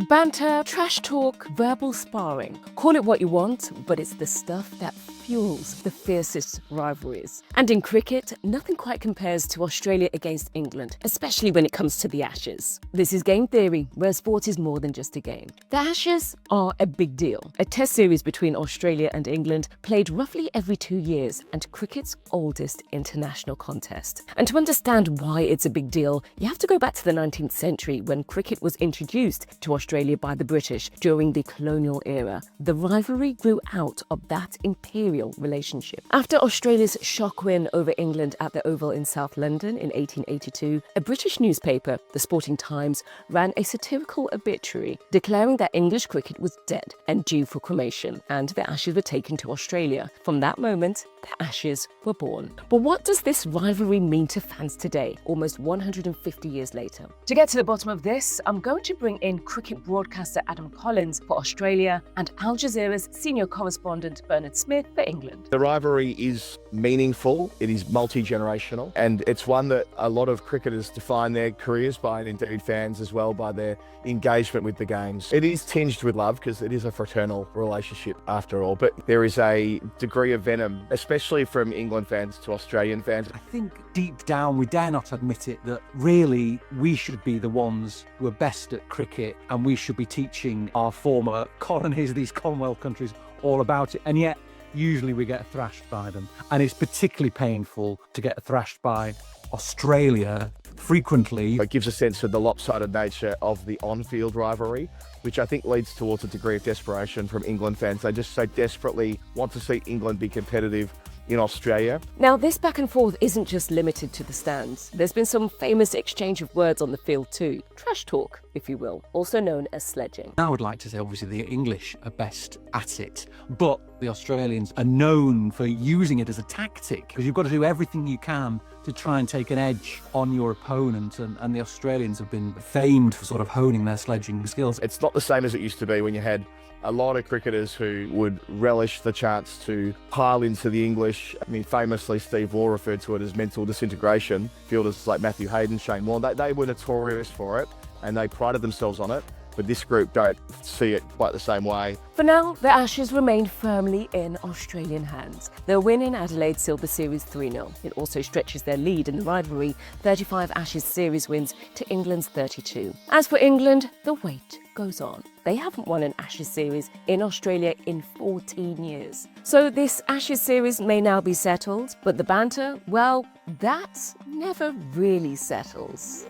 Banter, trash talk, verbal sparring. Call it what you want, but it's the stuff that fuels the fiercest rivalries. And in cricket, nothing quite compares to Australia against England, especially when it comes to the Ashes. This is game theory, where sport is more than just a game. The Ashes are a big deal. A test series between Australia and England played roughly every 2 years and cricket's oldest international contest. And to understand why it's a big deal, you have to go back to the 19th century when cricket was introduced to Australia by the British during the colonial era. The rivalry grew out of that imperial relationship. After Australia's shock win over England at the Oval in South London in 1882, a British newspaper, the Sporting Times, ran a satirical obituary declaring that English cricket was dead and due for cremation, and the Ashes were taken to Australia. From that moment, the Ashes were born. But what does this rivalry mean to fans today, almost 150 years later? To get to the bottom of this, I'm going to bring in cricket broadcaster Adam Collins for Australia and Al Jazeera's senior correspondent Bernard Smith for England. The rivalry is meaningful, it is multi-generational, and it's one that a lot of cricketers define their careers by, and indeed fans as well, by their engagement with the games. It is tinged with love because it is a fraternal relationship after all, but there is a degree of venom, especially from England fans to Australian fans. I think deep down we dare not admit it that really we should be the ones who are best at cricket, and we should be teaching our former colonies, these Commonwealth countries, all about it, and yet usually we get thrashed by them. And it's particularly painful to get thrashed by Australia frequently. It gives a sense of the lopsided nature of the on-field rivalry, which I think leads towards a degree of desperation from England fans. They just so desperately want to see England be competitive in Australia. Now, this back and forth isn't just limited to the stands. There's been some famous exchange of words on the field too. Trash talk, if you will, also known as sledging. I would like to say obviously the English are best at it, but the Australians are known for using it as a tactic, because you've got to do everything you can to try and take an edge on your opponent, and the Australians have been famed for sort of honing their sledging skills. It's not the same as it used to be when you had a lot of cricketers who would relish the chance to pile into the English. I mean, famously, Steve Waugh referred to it as mental disintegration. Fielders like Matthew Hayden, Shane Warne, they were notorious for it, and they prided themselves on it. But this group don't see it quite the same way. For now, the Ashes remain firmly in Australian hands. Their win in Adelaide sealed the series 3-0. It also stretches their lead in the rivalry, 35 Ashes series wins to England's 32. As for England, the wait goes on. They haven't won an Ashes series in Australia in 14 years. So this Ashes series may now be settled, but the banter, well, that never really settles.